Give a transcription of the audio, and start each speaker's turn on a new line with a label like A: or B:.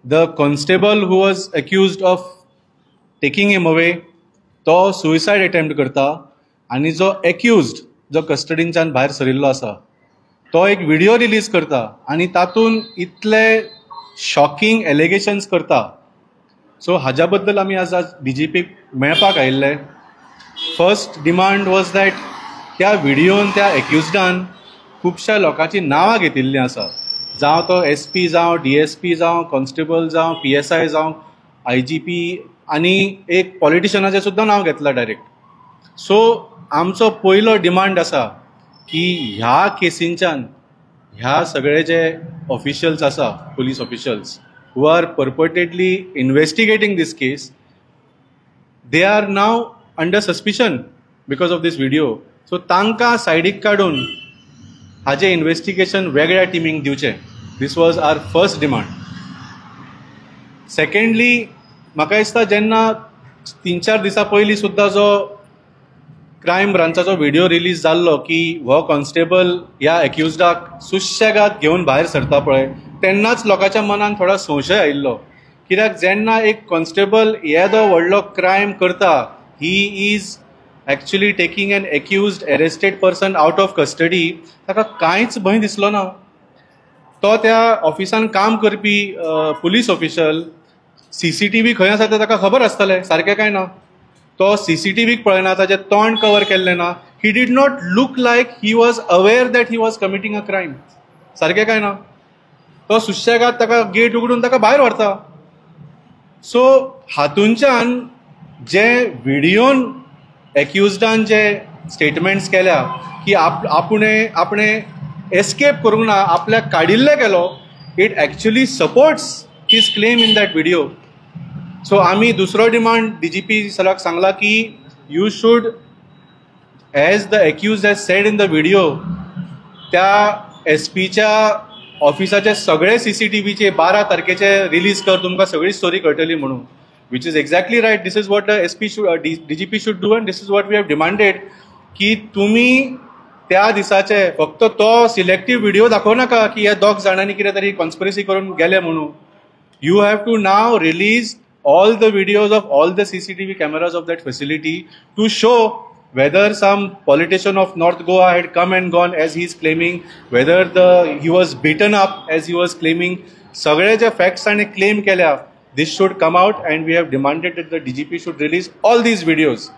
A: The constable who was accused of taking him away, तो suicide attempt करता आणि जो एक्युज्ड जो कस्टडींच्यान भायर सरिल्लो आसा तो एक व्हिडिओ रिलीज करता आणि तातून इतले शॉकिंग एलिगेशन्स करता. सो हाज्या बद्दल आमी आज DGPक मेळपाक आयिल्ले. फर्स्ट डिमांड वॉज दॅट त्या व्हिडिओन त्या एक्युज्डान खुबश्या लोकांची नांवां घेतिल्लीं आसा, जावं तो SP जावं DSP जावं कॉन्स्टेबल जावं PSI जावं IGP आनी एक पॉलिटिशनाचें सुद्दां नांव घेतलां डायरेक्ट. सो आमचो पयलो डिमांड आसा की ह्या केसींच्यान ह्या सगळे जे ऑफिशियल्स आसा, police officials who are purportedly investigating this case, they are now under suspicion because of this video. So तांकां सायडीक काडून हाजें इन्वेस्टिगेशन वेगळ्या टिमीक दिवचें. This was our first demand. Secondly म्हाका दिसता जेन्ना 3-4 दिसां पयलीं सुद्दां जो क्रायम ब्रांचाचो व्हिडिओ रिलीज जाल्लो की हो कॉन्स्टेबल ह्या एक्युज्डाक सुशेगाद घेवन भायर सरता पळय, तेन्नाच लोकांच्या मनान थोडा संशय आयिल्लो. कित्याक जेन्ना एक कॉन्स्टेबल येदो व्हडलो क्रायम करता, he is actually taking an accused arrested person out of custody, ताका कांयच भंय दिसलो ना. तो त्या ऑफिसान काम करपी पुलीस ऑफिशल CCTV खंय आसा तें ताका खबर आसतलें, सारकें काय ना. तो CCTVक पळयना, ताचें तोंड कवर केल्लें ना. He did not look like he was aware that he was committing a crime, सारकें काय ना. तो सुशेगाद ताका गेट उगडून ताका भायर व्हरता. सो हातूंच्यान जे व्हिडिओन एक्युज्डान जे स्टेटमेंट्स केल्या की आपणे एस्केप करूंक ना, आपल्याक काडिल्ले गेलो, it actually supports his claim in that video. So आमी दुसरो डिमांड DGP सराक सांगला की you should, as the accused has said in the video, त्या SPच्या ऑफिसाचे सगळे CCTVचे 12 तारखेचे रिलीज कर, तुमकां सगळी स्टोरी कळटली म्हणून. which is exactly right. This is what the DGP should do, and this is what we have demanded. की तुम्ही त्या दिसाचे फक्त तो सिलेक्टिव्ह व्हिडिओ दाखवू नका की ह्या 2 जाणांनी कितें तरी कॉन्स्पिरसी करून गेले म्हणून. You have to now release all the videos of all the CCTV cameras of that facility to show whether some politician of North Goa had come and gone as he is claiming, whether he was beaten up as he was claiming. सगळे जे facts आणि claim केल्या, this should come out, and we have demanded that the DGP should release all these videos.